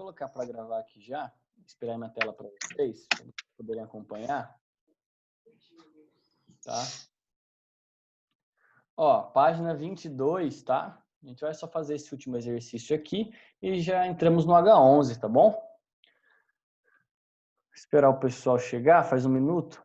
colocar para gravar aqui já, esperar minha tela para vocês, para poderem acompanhar. Tá? Ó, página 22, tá? A gente vai só fazer esse último exercício aqui e já entramos no H11, tá bom? Esperar o pessoal chegar, faz um minuto.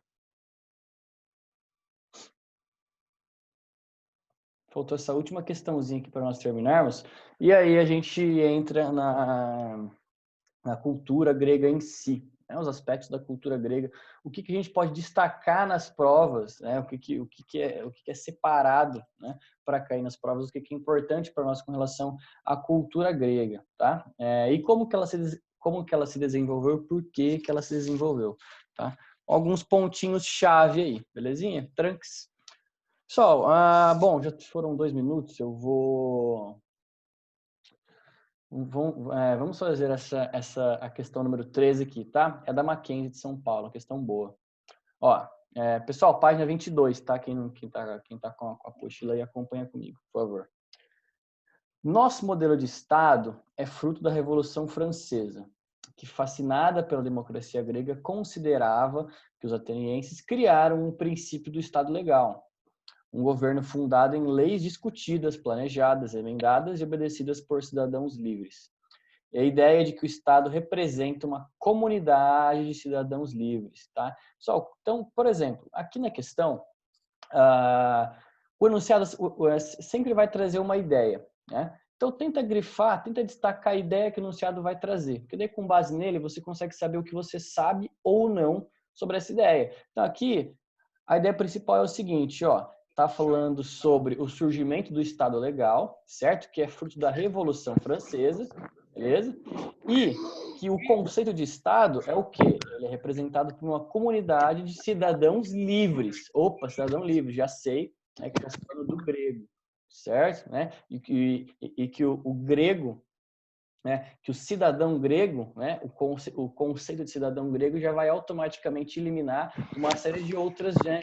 Faltou essa última questãozinha aqui para nós terminarmos. E aí a gente entra na cultura grega em si, né? Os aspectos da cultura grega, o que a gente pode destacar nas provas, né? O que é separado, né? Para cair nas provas, o que é importante para nós com relação à cultura grega, tá? E como que ela se desenvolveu, por que ela se desenvolveu, tá? Alguns pontinhos chave aí, belezinha? Tranques. Pessoal, bom, já foram 2 minutos, eu vou... Vamos fazer a questão número 13 aqui, tá? É da Mackenzie de São Paulo, questão boa. Ó, pessoal, página 22, tá? Quem tá com a apostila aí, acompanha comigo, por favor. Nosso modelo de Estado é fruto da Revolução Francesa, que, fascinada pela democracia grega, considerava que os atenienses criaram um princípio do Estado legal. Um governo fundado em leis discutidas, planejadas, emendadas e obedecidas por cidadãos livres. E a ideia de que o Estado representa uma comunidade de cidadãos livres, tá? Pessoal, então, por exemplo, aqui na questão, o enunciado sempre vai trazer uma ideia, né? Então, tenta grifar, tenta destacar a ideia que o enunciado vai trazer, porque daí, com base nele, você consegue saber o que você sabe ou não sobre essa ideia. Então, aqui, a ideia principal é o seguinte, ó, está falando sobre o surgimento do Estado legal, certo? Que é fruto da Revolução Francesa, beleza? E que o conceito de Estado é o quê? Ele é representado por uma comunidade de cidadãos livres. Opa, cidadão livre, já sei, né, que está falando do grego, certo? Né? E que o grego, né, que o cidadão grego, né, o conceito de cidadão grego já vai automaticamente eliminar uma série de outras, né,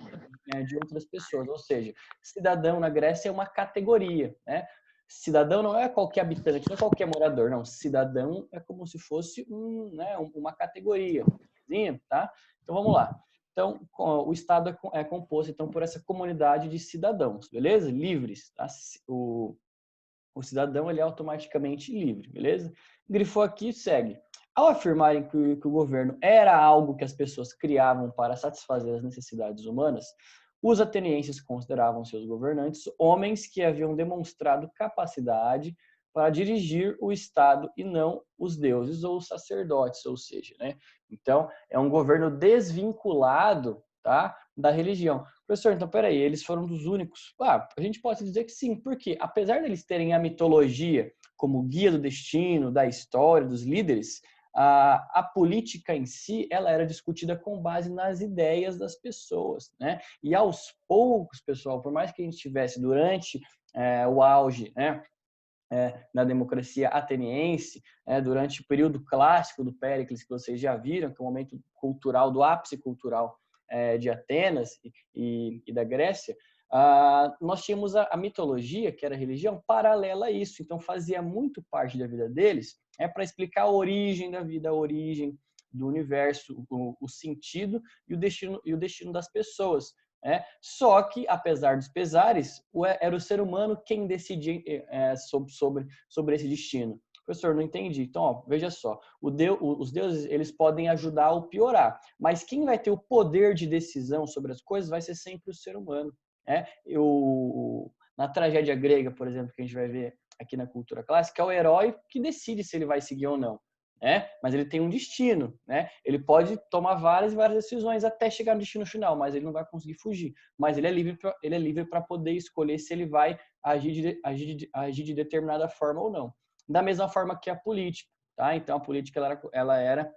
de outras pessoas. Ou seja, cidadão na Grécia é uma categoria, né? Cidadão não é qualquer habitante, não é qualquer morador, não. Cidadão é como se fosse né, uma categoria, tá? Então vamos lá. Então o Estado é composto então por essa comunidade de cidadãos, beleza? Livres, tá? O cidadão ele é automaticamente livre, beleza? Grifou aqui, segue. Ao afirmarem que o governo era algo que as pessoas criavam para satisfazer as necessidades humanas, os atenienses consideravam seus governantes homens que haviam demonstrado capacidade para dirigir o Estado e não os deuses ou os sacerdotes, ou seja, né? Então, é um governo desvinculado, tá, da religião. Professor, então peraí, eles foram dos únicos? A gente pode dizer que sim, porque apesar deles terem a mitologia como guia do destino, da história, dos líderes, a política em si, ela era discutida com base nas ideias das pessoas, né? E aos poucos, pessoal, por mais que a gente estivesse durante o auge, né, na democracia ateniense, durante o período clássico do Péricles, que vocês já viram, que é o momento cultural, do ápice cultural de Atenas e da Grécia, nós tínhamos a mitologia, que era a religião, paralela a isso. Então, fazia muito parte da vida deles para explicar a origem da vida, a origem do universo, o sentido e o destino das pessoas. Só que, apesar dos pesares, era o ser humano quem decidia sobre esse destino. Professor, não entendi. Então, ó, veja só, os deuses eles podem ajudar ou piorar, mas quem vai ter o poder de decisão sobre as coisas vai ser sempre o ser humano. Na tragédia grega, por exemplo, que a gente vai ver aqui na cultura clássica, é o herói que decide se ele vai seguir ou não. Mas ele tem um destino, Ele pode tomar várias decisões até chegar no destino final, mas ele não vai conseguir fugir. Mas ele é livre para poder escolher se ele vai agir de determinada forma ou não. Da mesma forma que a política, tá? Então a política ela era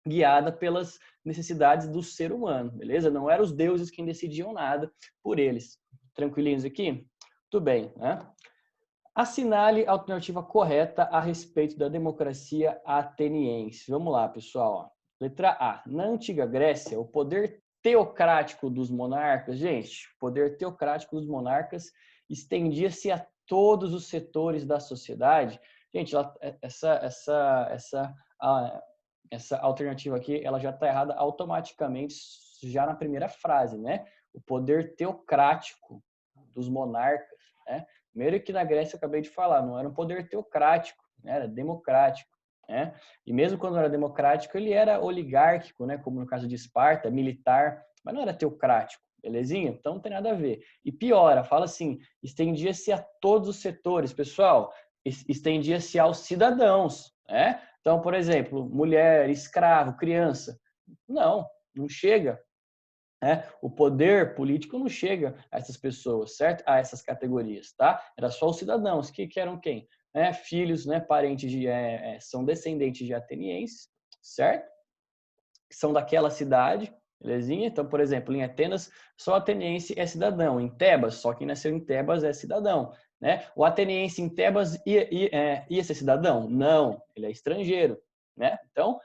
guiada pelas necessidades do ser humano, beleza? Não eram os deuses quem decidiam nada por eles. Tranquilinhos aqui? Tudo bem, né? Assinale a alternativa correta a respeito da democracia ateniense. Vamos lá, pessoal. Letra A. Na antiga Grécia, o poder teocrático dos monarcas, gente, o poder teocrático dos monarcas estendia-se a todos os setores da sociedade. Gente, essa essa alternativa aqui, ela já está errada automaticamente, já na primeira frase, né? O poder teocrático dos monarcas, né? Primeiro que na Grécia eu acabei de falar, não era um poder teocrático, né? Era democrático, né? E mesmo quando era democrático, ele era oligárquico, né? Como no caso de Esparta, militar, mas não era teocrático, belezinha? Então não tem nada a ver. E piora, fala assim, estendia-se a todos os setores, pessoal, estendia-se aos cidadãos, né? Então, por exemplo, mulher, escravo, criança. Não chega. Né? O poder político não chega a essas pessoas, certo? A essas categorias, tá? Era só os cidadãos, que eram quem? Filhos, né? Parentes de, são descendentes de atenienses, certo? Que são daquela cidade, belezinha? Então, por exemplo, em Atenas, só ateniense é cidadão. Em Tebas, só quem nasceu em Tebas é cidadão. Né? O ateniense em Tebas ia ser cidadão? Não, ele é estrangeiro. Né? Então,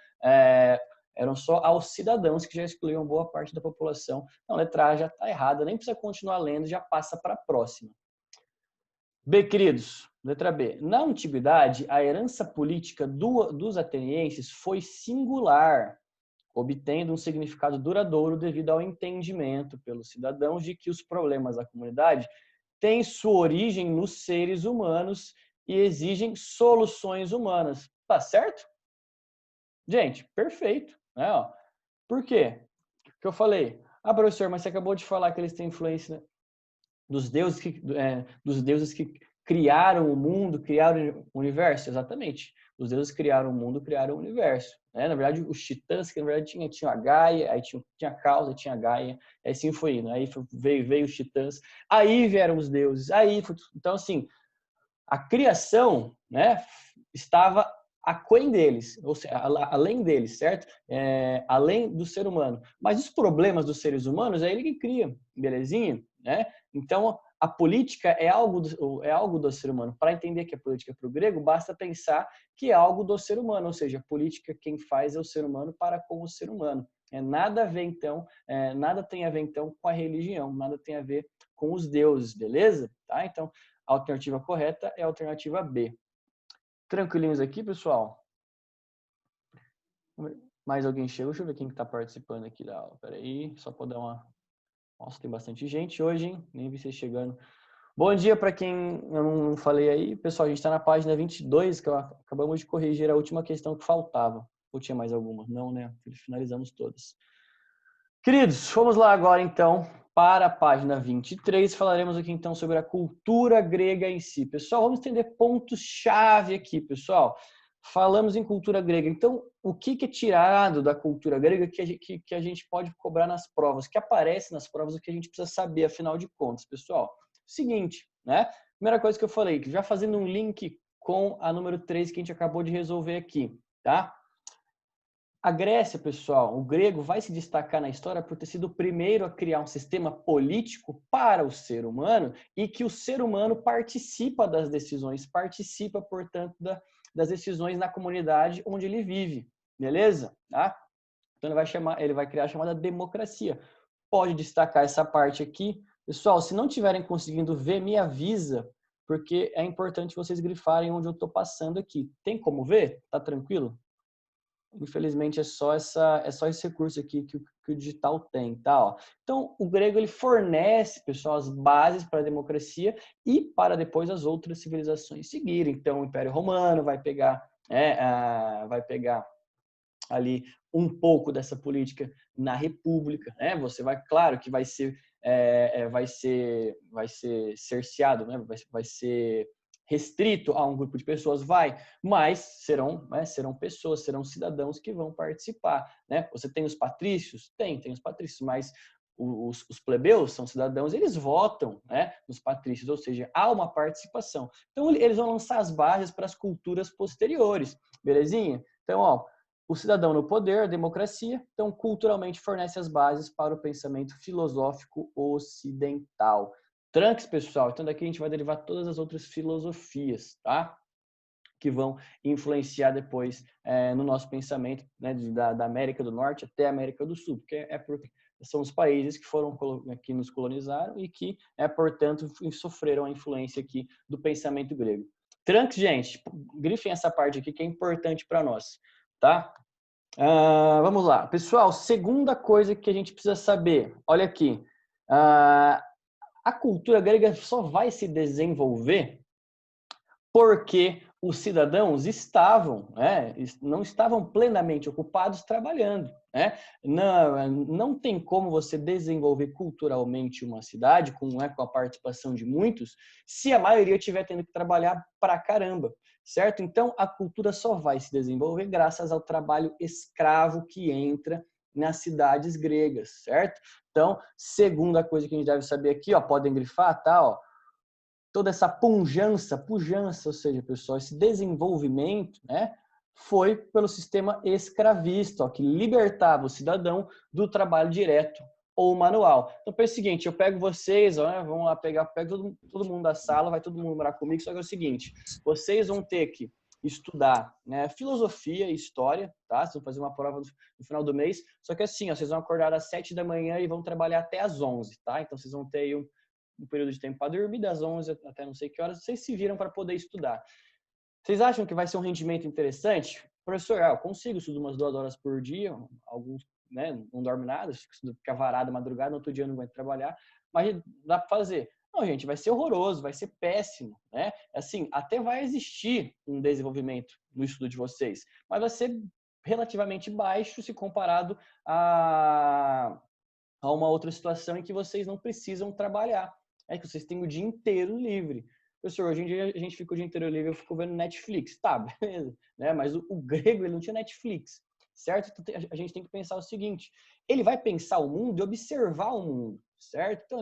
eram só aos cidadãos que já excluíam boa parte da população. Então, a letra A já está errada, nem precisa continuar lendo, já passa para a próxima. B, queridos, letra B. Na antiguidade, a herança política dos atenienses foi singular, obtendo um significado duradouro devido ao entendimento pelos cidadãos de que os problemas da comunidade têm sua origem nos seres humanos e exigem soluções humanas. Tá certo? Gente, perfeito. Né? Por quê? O que eu falei? Professor, mas você acabou de falar que eles têm influência dos deuses que criaram o mundo, criaram o universo. Exatamente. Os deuses criaram o mundo, criaram o universo. Né? Na verdade, os titãs, que na verdade tinha a Gaia, aí tinha a Causa, tinha a Gaia, aí assim foi indo. Aí veio os titãs, aí vieram os deuses, então assim, a criação, né, estava aquém deles, ou seja, além deles, certo? Além do ser humano. Mas os problemas dos seres humanos é ele que cria, belezinha? Né? Então, a política é algo do ser humano. Para entender que a política é para o grego, basta pensar que é algo do ser humano, ou seja, a política quem faz é o ser humano para com o ser humano. Nada a ver, então, nada tem a ver, então, com a religião, nada tem a ver com os deuses, beleza? Tá? Então, a alternativa correta é a alternativa B. Tranquilinhos aqui, pessoal? Mais alguém chegou? Deixa eu ver quem está participando aqui da aula. Peraí, só para dar uma... Nossa, tem bastante gente hoje, hein? Nem vi vocês chegando. Bom dia para quem eu não falei aí. Pessoal, a gente está na página 22, que acabamos de corrigir a última questão que faltava. Ou tinha mais alguma? Não, né? Finalizamos todas. Queridos, vamos lá agora, então, para a página 23. Falaremos aqui, então, sobre a cultura grega em si. Pessoal, vamos entender pontos-chave aqui, pessoal. Falamos em cultura grega. Então, o que é tirado da cultura grega que a gente pode cobrar nas provas, que aparece nas provas, o que a gente precisa saber, afinal de contas, pessoal? Seguinte, né? Primeira coisa que eu falei, já fazendo um link com a número 3 que a gente acabou de resolver aqui, tá? A Grécia, pessoal, o grego vai se destacar na história por ter sido o primeiro a criar um sistema político para o ser humano e que o ser humano participa das decisões, participa, portanto, das decisões na comunidade onde ele vive, beleza? Tá? Então ele vai criar a chamada democracia. Pode destacar essa parte aqui. Pessoal, se não estiverem conseguindo ver, me avisa, porque é importante vocês grifarem onde eu estou passando aqui. Tem como ver? Tá tranquilo? Infelizmente é só esse recurso aqui que o digital tem, tá? Ó. Então, o grego ele fornece, pessoal, as bases para a democracia e para depois as outras civilizações seguirem. Então, o Império Romano vai pegar ali um pouco dessa política na República, né? Você vai, claro, que vai ser cerceado, né? Vai ser restrito a um grupo de pessoas, mas serão pessoas, serão cidadãos que vão participar, né? Você tem os patrícios? Tem os patrícios, mas os plebeus são cidadãos, eles votam, né, nos patrícios, ou seja, há uma participação. Então, eles vão lançar as bases para as culturas posteriores, belezinha? Então, ó, o cidadão no poder, a democracia, então, culturalmente fornece as bases para o pensamento filosófico ocidental. Tranques, pessoal. Então, daqui a gente vai derivar todas as outras filosofias, tá? Que vão influenciar depois no nosso pensamento, né, da América do Norte até a América do Sul, porque são os países que nos colonizaram e que, portanto, sofreram a influência aqui do pensamento grego. Tranques, gente, grifem essa parte aqui que é importante para nós. tá? Vamos lá. Pessoal, segunda coisa que a gente precisa saber. Olha aqui. A cultura grega só vai se desenvolver porque os cidadãos não estavam plenamente ocupados trabalhando. Não tem como você desenvolver culturalmente uma cidade com a participação de muitos se a maioria estiver tendo que trabalhar pra caramba, certo? Então, a cultura só vai se desenvolver graças ao trabalho escravo que entra nas cidades gregas, certo? Então, segunda coisa que a gente deve saber aqui, ó, podem grifar, tá? Ó, toda essa pujança, ou seja, pessoal, esse desenvolvimento, né, foi pelo sistema escravista, ó, que libertava o cidadão do trabalho direto ou manual. Então, pensa o seguinte, eu pego vocês, ó, vamos lá pego todo mundo da sala, vai todo mundo morar comigo, só que é o seguinte, vocês vão ter que estudar, né, filosofia e história, tá? Vocês vão fazer uma prova no final do mês, só que assim, ó, vocês vão acordar às 7 da manhã e vão trabalhar até às 11, tá? Então, vocês vão ter aí um período de tempo para dormir, das 11 até não sei que horas, vocês se viram para poder estudar. Vocês acham que vai ser um rendimento interessante? Professor, eu consigo, estudo umas 2 horas por dia, alguns, né, não dorme nada, fica varado a madrugada, no outro dia não aguento trabalhar, mas dá para fazer. Não, gente, vai ser horroroso, vai ser péssimo, né? Assim, até vai existir um desenvolvimento no estudo de vocês, mas vai ser relativamente baixo se comparado a uma outra situação em que vocês não precisam trabalhar. É que vocês têm o dia inteiro livre. Professor, hoje em dia a gente fica o dia inteiro livre, eu fico vendo Netflix. Tá, beleza. Né? Mas o grego, ele não tinha Netflix, certo? Então a gente tem que pensar o seguinte, ele vai pensar o mundo e observar o mundo, certo? Então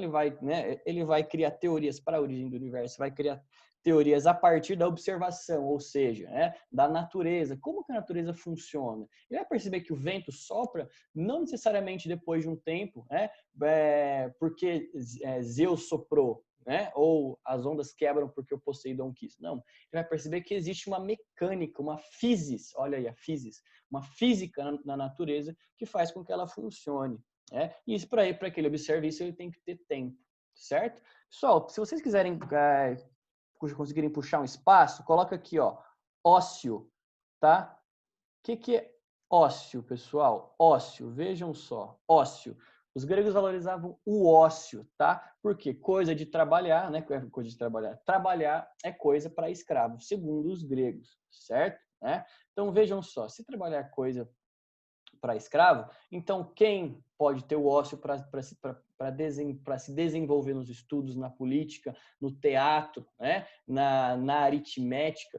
ele vai criar teorias para a origem do universo, vai criar teorias a partir da observação, ou seja, né, da natureza. Como que a natureza funciona? Ele vai perceber que o vento sopra não necessariamente depois de um tempo, né, porque Zeus soprou, né, ou as ondas quebram porque o Poseidon quis. Não, ele vai perceber que existe uma mecânica, uma physis, olha aí a physis, uma física na natureza que faz com que ela funcione. Né? E isso para que ele observe isso, ele tem que ter tempo, certo? Pessoal, se vocês quiserem conseguirem puxar um espaço, coloca aqui, ó, ócio, tá? O que é ócio, pessoal? Ócio, vejam só, ócio. Os gregos valorizavam o ócio, tá? Porque coisa de trabalhar, né? Coisa de trabalhar. Trabalhar é coisa para escravo, segundo os gregos, certo? Né? Então vejam só, se trabalhar é coisa para escravo, então quem pode ter o ócio para se desenvolver nos estudos, na política, no teatro, né? na aritmética?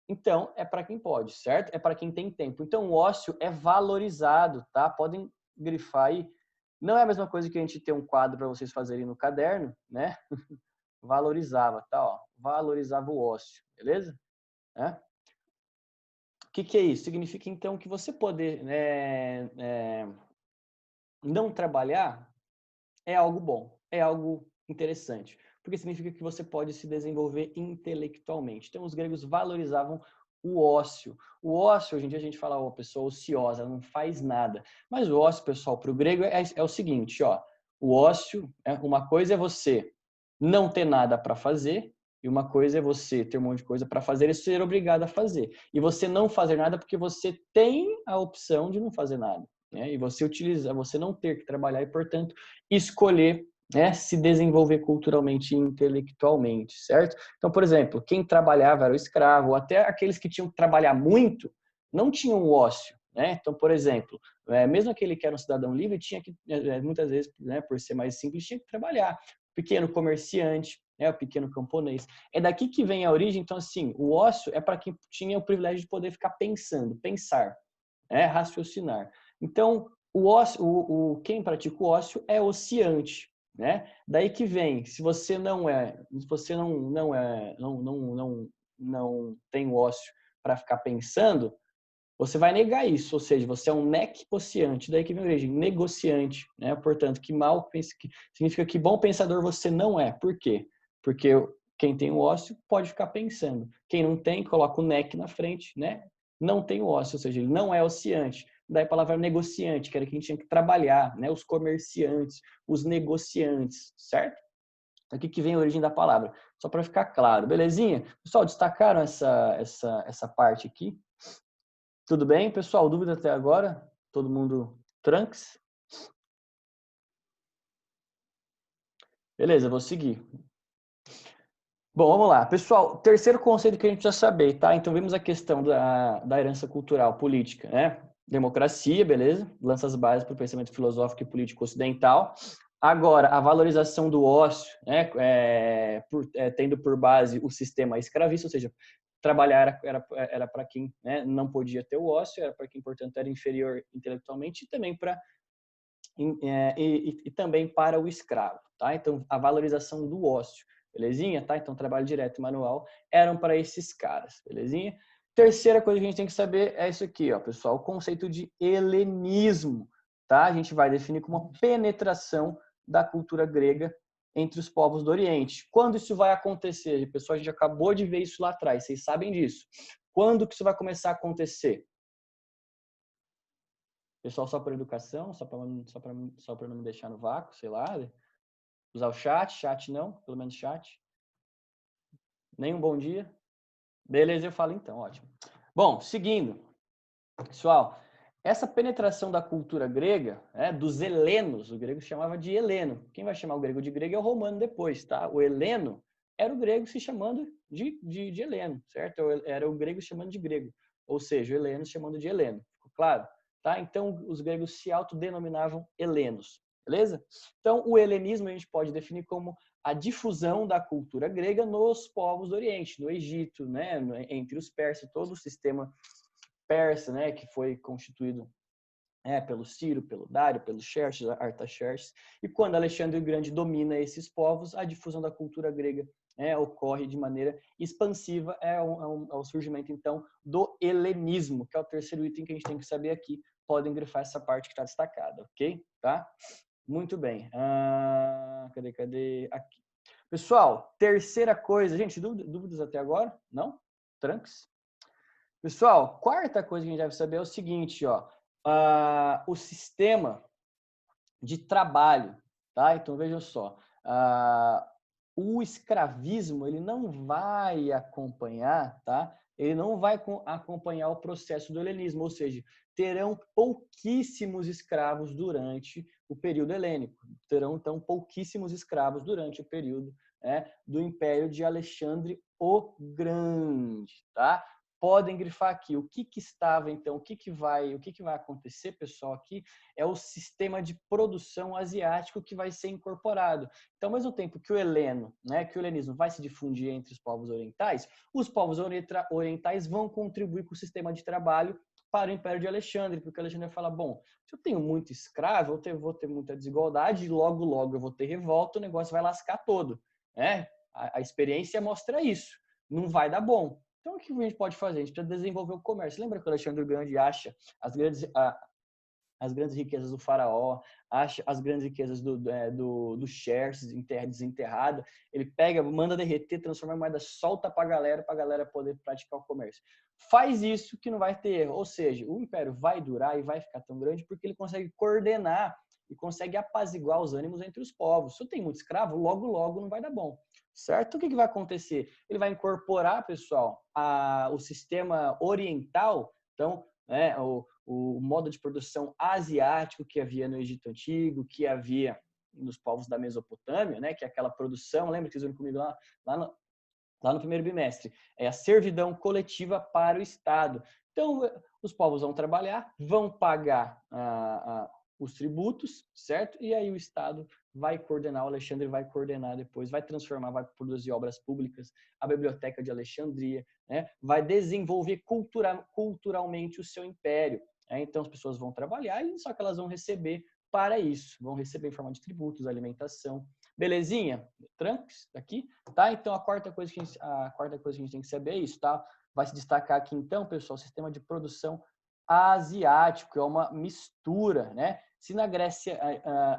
Então, é para quem pode, certo? É para quem tem tempo. Então, o ócio é valorizado, tá? Podem grifar aí. Não é a mesma coisa que a gente ter um quadro para vocês fazerem no caderno, né? Valorizava, tá? Ó, valorizava o ócio, beleza? É? O que é isso? Significa, então, que você poder não trabalhar é algo bom, é algo interessante, porque significa que você pode se desenvolver intelectualmente. Então, os gregos valorizavam o ócio. O ócio, hoje em dia a gente fala, ó, pessoa ociosa, não faz nada. Mas o ócio, pessoal, para o grego é o seguinte, ó, o ócio, uma coisa é você não ter nada para fazer, e uma coisa é você ter um monte de coisa para fazer e ser obrigado a fazer. E você não fazer nada porque você tem a opção de não fazer nada. Né? E você não ter que trabalhar e, portanto, escolher, né, se desenvolver culturalmente e intelectualmente, certo? Então, por exemplo, quem trabalhava era o escravo, ou até aqueles que tinham que trabalhar muito, não tinham o ócio, né? Então, por exemplo, mesmo aquele que era um cidadão livre, tinha que, muitas vezes, né, por ser mais simples, tinha que trabalhar. Pequeno comerciante, né, o pequeno camponês. É daqui que vem a origem, então, assim, o ócio é para quem tinha o privilégio de poder ficar pensando, pensar, raciocinar. Então, o ócio, quem pratica o ócio é ociante, né? Daí que vem, se você não tem o ócio para ficar pensando, você vai negar isso, ou seja, você é um necociante, daí que vem a origem, negociante, né? Portanto, que significa que bom pensador você não é. Por quê? Porque quem tem o ócio pode ficar pensando. Quem não tem, coloca o nec na frente, né? Não tem o ócio, ou seja, ele não é ociante. Daí a palavra negociante, que era quem tinha que trabalhar, né? Os comerciantes, os negociantes, certo? Aqui que vem a origem da palavra, só para ficar claro, belezinha? Pessoal, destacaram essa parte aqui? Tudo bem, pessoal? Dúvida até agora? Todo mundo tranks? Beleza, vou seguir. Bom, vamos lá. Pessoal, terceiro conceito que a gente precisa saber, tá? Então, vimos a questão da herança cultural política, né? Democracia, beleza? Lança as bases para o pensamento filosófico e político ocidental. Agora, a valorização do ócio, né? Tendo por base o sistema escravista, ou seja, trabalhar era para quem, né, não podia ter o ócio, era para quem, portanto, era inferior intelectualmente e também e também para o escravo, tá? Então, a valorização do ócio, belezinha? Tá? Então, trabalho direto e manual eram para esses caras, belezinha? Terceira coisa que a gente tem que saber é isso aqui, ó, pessoal, o conceito de helenismo, tá? A gente vai definir como uma penetração da cultura grega entre os povos do Oriente. Quando isso vai acontecer? Pessoal, a gente acabou de ver isso lá atrás, vocês sabem disso. Quando que isso vai começar a acontecer? Pessoal, só por educação, só para não me deixar no vácuo, sei lá. Usar o chat não, pelo menos chat. Nem um bom dia. Beleza, eu falo então, ótimo. Bom, seguindo, pessoal, essa penetração da cultura grega, dos helenos, o grego se chamava de heleno. Quem vai chamar o grego de grego é o romano depois, tá? O heleno era o grego se chamando de heleno, certo? Era o grego se chamando de grego. Ou seja, o heleno se chamando de heleno. Ficou claro? Tá? Então, os gregos se autodenominavam helenos, beleza? Então, o helenismo a gente pode definir como a difusão da cultura grega nos povos do Oriente, no Egito, né? Entre os persas, todo o sistema persa, né? Que foi constituído pelo Ciro, pelo Dário, pelo Xerxes, Artaxerxes. E quando Alexandre o Grande domina esses povos, a difusão da cultura grega ocorre de maneira expansiva, é o surgimento, então, do helenismo, que é o terceiro item que a gente tem que saber aqui. Podem grifar essa parte que está destacada, ok? Tá? Muito bem. Cadê? Aqui. Pessoal, terceira coisa. Gente, dúvidas até agora? Não? Tranques? Pessoal, quarta coisa que a gente deve saber é o seguinte, ó. O sistema de trabalho, tá? Então, veja só. O escravismo, ele não vai acompanhar, tá? Ele não vai acompanhar o processo do helenismo, ou seja, terão pouquíssimos escravos durante o período helênico. Terão, então, pouquíssimos escravos durante o período do Império de Alexandre o Grande, tá? Podem grifar aqui o que estava, então, o que vai acontecer, pessoal, aqui é o sistema de produção asiático que vai ser incorporado. Então, ao mesmo tempo que o que o helenismo vai se difundir entre os povos orientais vão contribuir com o sistema de trabalho para o Império de Alexandre, porque Alexandre vai falar, bom, se eu tenho muito escravo, eu vou ter muita desigualdade, e logo eu vou ter revolta, o negócio vai lascar todo. Né? A experiência mostra isso. Não vai dar bom. Então, o que a gente pode fazer? A gente precisa desenvolver o comércio. Lembra que o Alexandre o Grande acha as grandes riquezas do faraó, acha as grandes riquezas do Xerxes desenterrado, ele pega, manda derreter, transforma em moeda, solta para a galera poder praticar o comércio. Faz isso que não vai ter erro, ou seja, o império vai durar e vai ficar tão grande porque ele consegue coordenar e consegue apaziguar os ânimos entre os povos. Se eu tenho muito escravo, logo não vai dar bom. Certo? O que vai acontecer? Ele vai incorporar, pessoal, o sistema oriental, então, o modo de produção asiático que havia no Egito Antigo, que havia nos povos da Mesopotâmia, né, que é aquela produção, lembra que vocês viram comigo lá no primeiro bimestre, é a servidão coletiva para o Estado. Então, os povos vão trabalhar, vão pagar os tributos, certo? E aí o Estado vai coordenar, o Alexandre vai coordenar depois, vai transformar, vai produzir obras públicas, a Biblioteca de Alexandria, né? Vai desenvolver culturalmente o seu império. Então, as pessoas vão trabalhar, só que elas vão receber para isso, vão receber em forma de tributos, alimentação. Belezinha? Tranques aqui, tá? Então, a quarta coisa que a gente tem que saber é isso, tá? Vai se destacar aqui, então, pessoal, o sistema de produção asiático, é uma mistura, né? Se na Grécia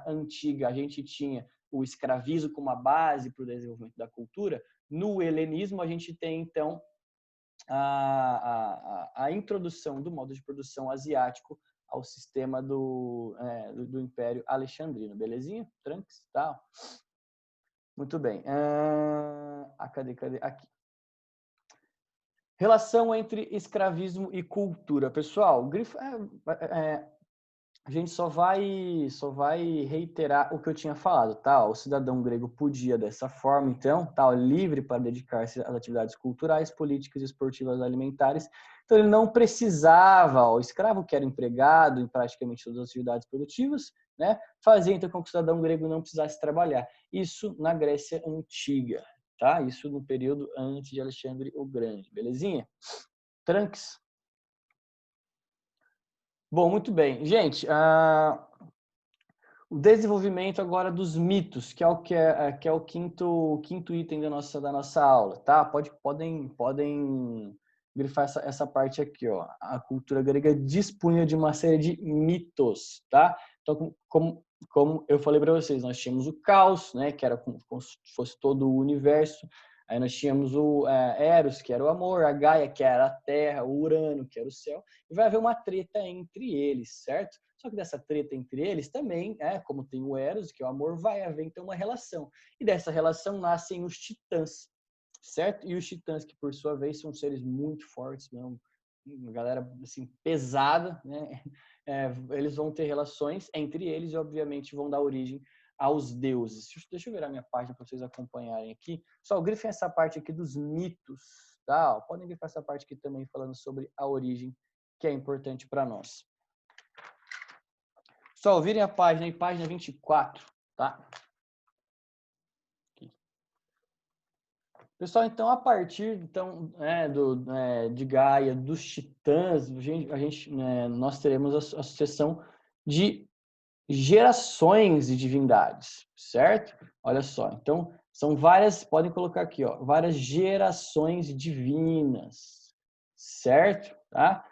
antiga a gente tinha o escravismo como a base para o desenvolvimento da cultura, no helenismo a gente tem, então, a introdução do modo de produção asiático ao sistema do Império Alexandrino. Belezinha? Tranques? Tá? Muito bem. Cadê? Aqui. Relação entre escravismo e cultura. Pessoal, a gente só vai reiterar o que eu tinha falado, tá? O cidadão grego podia dessa forma, então, tá livre para dedicar-se às atividades culturais, políticas, esportivas, alimentares. Então, ele não precisava, o escravo que era empregado em praticamente todas as atividades produtivas, né? Fazia então com que o cidadão grego não precisasse trabalhar. Isso na Grécia Antiga, tá? Isso no período antes de Alexandre o Grande, belezinha? Tranques? Bom, muito bem. Gente, o desenvolvimento agora dos mitos, que é o quinto item da nossa aula, tá? Podem grifar essa parte aqui, ó. A cultura grega dispunha de uma série de mitos, tá? Então, como eu falei para vocês, nós tínhamos o caos, né? Que era como se fosse todo o universo. Aí nós tínhamos o Eros, que era o amor, a Gaia, que era a terra, o Urano, que era o céu. E vai haver uma treta entre eles, certo? Só que dessa treta entre eles também, como tem o Eros, que é o amor, vai haver então uma relação. E dessa relação nascem os titãs, certo? E os titãs, que por sua vez são seres muito fortes, mesmo, uma galera assim, pesada, né? Eles vão ter relações entre eles e, obviamente, vão dar origem aos deuses. Deixa eu virar minha página para vocês acompanharem aqui. Só grifem essa parte aqui dos mitos, tá? Podem grifar essa parte aqui também falando sobre a origem, que é importante para nós. Só virem a página aí, página 24, tá? Aqui. Pessoal, então, a partir então, de Gaia, dos titãs, nós teremos a sucessão de gerações de divindades, certo? Olha só, então, são várias, podem colocar aqui, ó, várias gerações divinas, certo? Tá?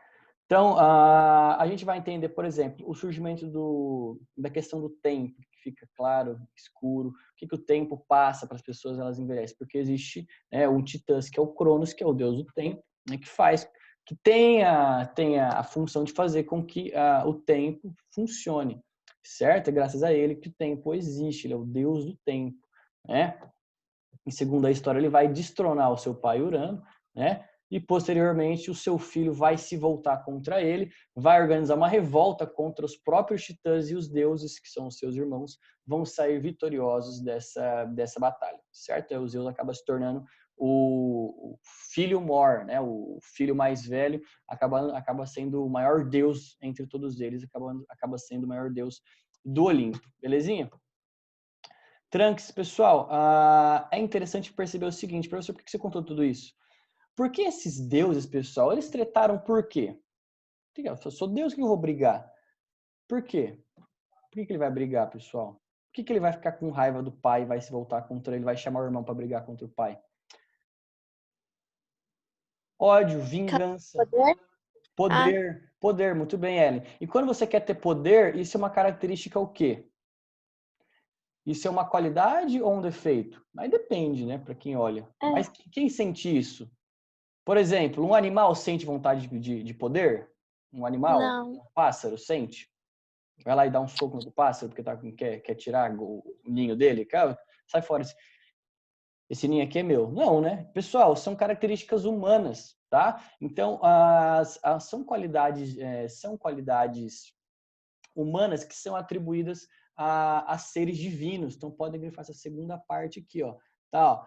Então, a gente vai entender, por exemplo, o surgimento da questão do tempo, que fica claro, escuro, o que o tempo passa para as pessoas, elas envelhecem, porque existe um Titãs, que é o Cronos, que é o deus do tempo, né, que tem a função de fazer com que o tempo funcione, certo? É graças a ele que o tempo existe, ele é o deus do tempo, né? E segundo a história, ele vai destronar o seu pai Urano, né? E posteriormente o seu filho vai se voltar contra ele, vai organizar uma revolta contra os próprios titãs e os deuses, que são os seus irmãos, vão sair vitoriosos dessa batalha, certo? Aí o Zeus acaba se tornando o filho mor, né? O filho mais velho acaba sendo o maior deus entre todos eles, acaba sendo o maior deus do Olimpo, belezinha? Tranques, pessoal, é interessante perceber o seguinte, professor, por que você contou tudo isso? Porque esses deuses, pessoal, eles tretaram por quê? Eu sou Deus, que eu vou brigar? Por quê? Por que ele vai brigar, pessoal? Por que ele vai ficar com raiva do pai e vai se voltar contra ele, vai chamar o irmão para brigar contra o pai? Ódio, vingança, Poder? poder, muito bem, Ellen. E quando você quer ter poder, isso é uma característica o quê? Isso é uma qualidade ou um defeito? Aí depende, né, para quem olha. Mas quem sente isso? Por exemplo, um animal sente vontade de poder? Um animal, Não. um pássaro, sente? Vai lá e dá um soco no pássaro porque quer tirar o ninho dele? Cara, sai fora, esse ninho aqui é meu. Não, né? Pessoal, são características humanas, tá? Então, são qualidades humanas que são atribuídas a seres divinos. Então, podem grifar essa segunda parte aqui, ó. Tá, ó.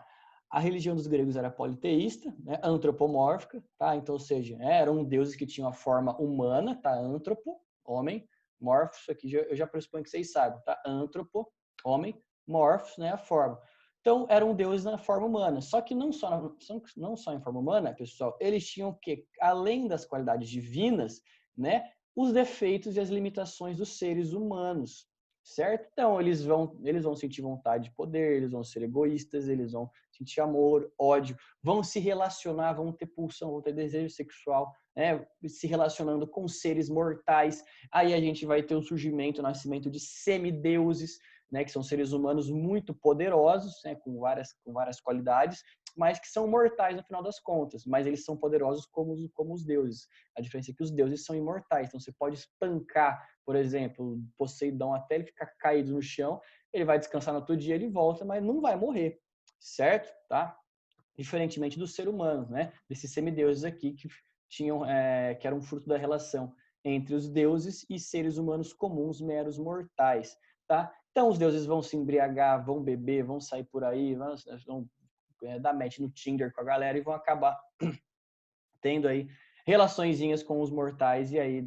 A religião dos gregos era politeísta, né, antropomórfica, tá? Então, ou seja, eram deuses que tinham a forma humana, tá? Antropo, homem, morfos, isso aqui eu já pressuponho que vocês sabem, tá? Antropo, homem, morfos, né, a forma. Então, eram deuses na forma humana. Só que não só em forma humana, pessoal, eles tinham que, além das qualidades divinas, né, os defeitos e as limitações dos seres humanos, certo? Então, eles vão sentir vontade de poder, eles vão ser egoístas, eles vão sentir amor, ódio, vão se relacionar, vão ter pulsão, vão ter desejo sexual, né? Se relacionando com seres mortais. Aí a gente vai ter o surgimento, o nascimento de semideuses, né? Que são seres humanos muito poderosos, né? Com várias qualidades, mas que são mortais no final das contas. Mas eles são poderosos como os deuses. A diferença é que os deuses são imortais. Então você pode espancar, por exemplo, Poseidon até ele ficar caído no chão, ele vai descansar no outro dia, ele volta, mas não vai morrer, certo? Tá? diferentemente do ser humano, né? Desses semideuses aqui que tinham, que eram fruto da relação entre os deuses e seres humanos comuns, meros mortais, tá? Então, os deuses vão se embriagar, vão beber, vão sair por aí, vão dar match no Tinder com a galera e vão acabar tendo aí relaçõezinhas com os mortais, e aí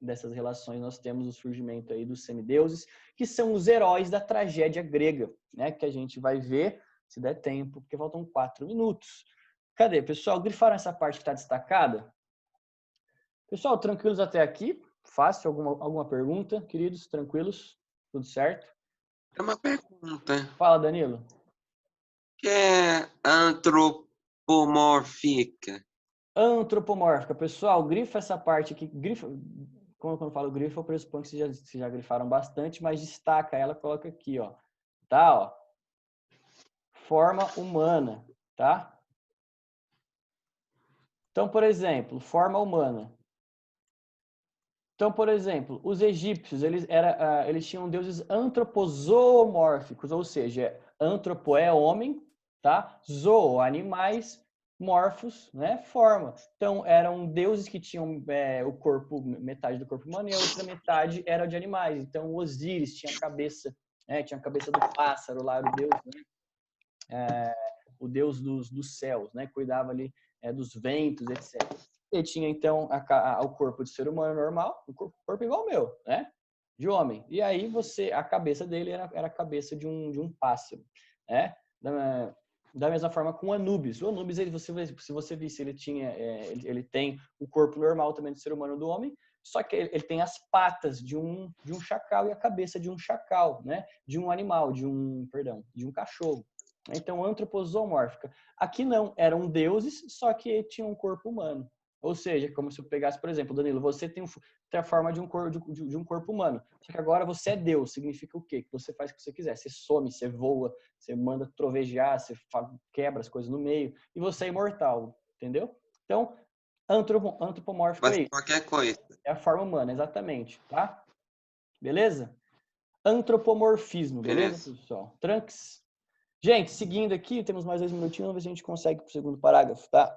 dessas relações nós temos o surgimento aí dos semideuses, que são os heróis da tragédia grega, né? Que a gente vai ver, se der tempo, porque faltam 4 minutos. Cadê, pessoal? Grifaram essa parte que está destacada? Pessoal, tranquilos até aqui? Fácil? Alguma pergunta, queridos? Tranquilos? Tudo certo? É uma pergunta. Fala, Danilo. O que é antropomórfica? Antropomórfica. Pessoal, grifa essa parte aqui. Grifa, quando eu falo grifa, eu pressuponho que vocês já grifaram bastante, mas destaca ela, coloca aqui, ó. Tá, ó. Forma humana, tá? Então, por exemplo, forma humana. Então, por exemplo, os egípcios, eles tinham deuses antropozoomórficos, ou seja, antropo é homem, tá? Zoo, animais, morfos, né? Forma. Então, eram deuses que tinham o corpo, metade do corpo humano, e a outra metade era de animais. Então, o Osíris tinha a cabeça, né? Tinha a cabeça do pássaro lá, o deus, né? O deus dos céus, né? Cuidava ali dos ventos, etc. Ele tinha, então, o corpo de ser humano normal, o corpo igual ao meu, né? De homem. E aí, a cabeça dele era a cabeça de um pássaro, né? Da mesma forma com o Anubis. O Anubis, se você visse, ele tem o corpo normal também do ser humano do homem, só que ele tem as patas de um chacal e a cabeça de um chacal, né? De um animal, de um cachorro. Então, antropozoomórfica. Aqui não, eram deuses, só que tinham um corpo humano. Ou seja, como se eu pegasse, por exemplo, Danilo, você tem a forma de um corpo humano. Só que agora você é Deus. Significa o quê? Que você faz o que você quiser. Você some, você voa, você manda trovejar, você quebra as coisas no meio. E você é imortal, entendeu? Então, antropomórfico é isso. Qualquer coisa. É a forma humana, exatamente, tá? Beleza? Antropomorfismo, beleza, pessoal? Tranks? Gente, seguindo aqui, temos mais 2 minutinhos, vamos ver se a gente consegue para o segundo parágrafo, tá?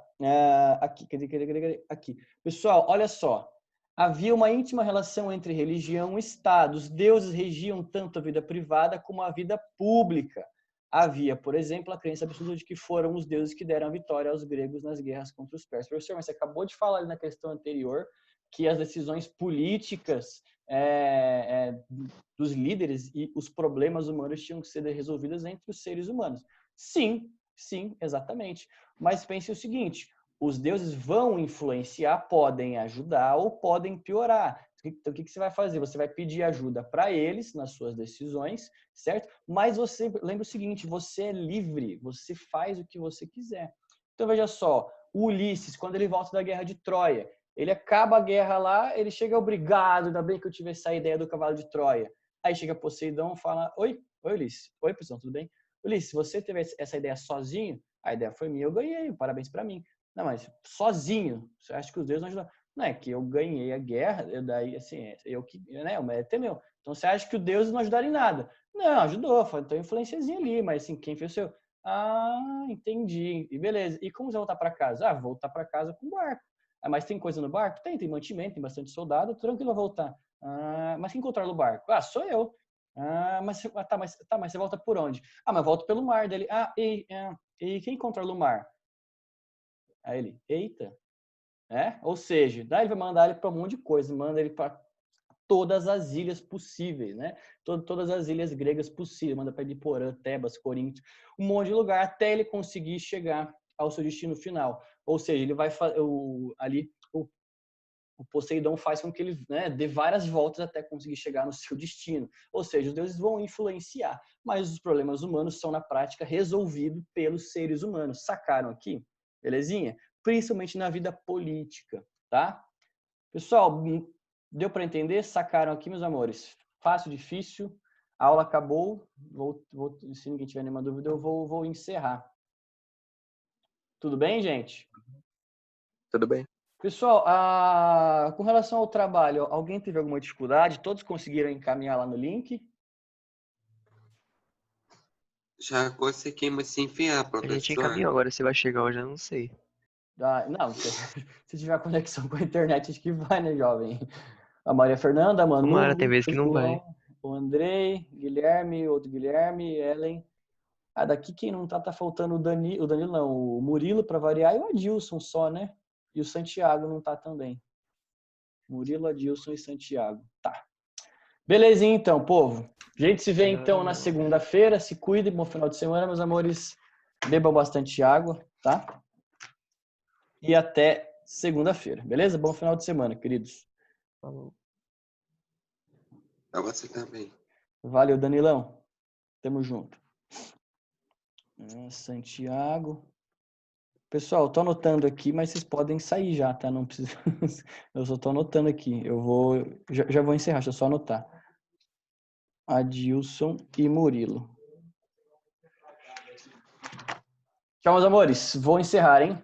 Aqui, cadê? Aqui. Pessoal, olha só. Havia uma íntima relação entre religião e Estado. Os deuses regiam tanto a vida privada como a vida pública. Havia, por exemplo, a crença absoluta de que foram os deuses que deram a vitória aos gregos nas guerras contra os persas. Professor, mas você acabou de falar ali na questão anterior que as decisões políticas dos líderes e os problemas humanos tinham que ser resolvidos entre os seres humanos. Sim, exatamente. Mas pense o seguinte, os deuses vão influenciar, podem ajudar ou podem piorar. Então, o que você vai fazer? Você vai pedir ajuda para eles nas suas decisões, certo? Mas você lembra o seguinte, você é livre, você faz o que você quiser. Então, veja só, o Ulisses, quando ele volta da guerra de Troia, ele acaba a guerra lá, ele chega, obrigado, ainda bem que eu tive essa ideia do cavalo de Troia. Aí chega Poseidon e fala, oi Ulisses, oi Poseidon, tudo bem? Ulisses, você teve essa ideia sozinho? A ideia foi minha, eu ganhei, parabéns para mim. Não, mas sozinho, você acha que os deuses não ajudaram? Não, é que eu ganhei a guerra, daí assim, eu que, né, o mérito é meu. Então você acha que os deuses não ajudaram em nada? Não, ajudou, foi então influenciazinha ali, mas assim, quem fez o seu? Ah, entendi. E beleza. E como você voltar para casa? Ah, voltar para casa com o barco. Ah, mas tem coisa no barco? Tem mantimento, tem bastante soldado, tranquilo voltar. Ah, mas quem controla o barco? Ah, sou eu. Ah, mas você volta por onde? Ah, mas volto pelo mar dele. Ah, e quem controla o mar? Aí ele, eita. Ou seja, daí ele vai mandar ele para um monte de coisa, manda ele para todas as ilhas possíveis, né? Todas as ilhas gregas possíveis, manda para Porã, Tebas, Corinto, um monte de lugar até ele conseguir chegar ao seu destino final. Ou seja, ele vai o Poseidon faz com que ele, né, dê várias voltas até conseguir chegar no seu destino. Ou seja, os deuses vão influenciar, mas os problemas humanos são na prática resolvidos pelos seres humanos. Sacaram aqui? Belezinha? Principalmente na vida política, tá? Pessoal, deu para entender? Sacaram aqui, meus amores? Fácil, difícil? A aula acabou. Se ninguém tiver nenhuma dúvida, eu vou encerrar. Tudo bem, gente? Tudo bem. Pessoal, com relação ao trabalho, alguém teve alguma dificuldade? Todos conseguiram encaminhar lá no link? Já consegui se enfiar, A gente professor. encaminhou, agora se vai chegar hoje eu não sei. Ah, não, se tiver conexão com a internet, acho que vai, né, jovem? A Maria Fernanda, a Manu, Tomara, tem vezes o que não vai. João, o Andrei, Guilherme, outro Guilherme, Ellen. Ah, daqui quem não tá faltando o Danilo não, o Murilo para variar e o Adilson só, né? E o Santiago não tá também. Murilo, Adilson e Santiago. Tá. Belezinha então, povo. A gente se vê então na segunda-feira. Se cuidem, bom final de semana, meus amores. Bebam bastante água, tá? E até segunda-feira, beleza? Bom final de semana, queridos. Falou. Pra você também. Valeu, Danilão. Tamo junto. Santiago. Pessoal, tô anotando aqui, mas vocês podem sair já, tá? Não precisa. Eu só tô anotando aqui. Eu vou. Já vou encerrar, deixa eu só anotar. Adilson e Murilo. Tchau, meus amores. Vou encerrar, hein?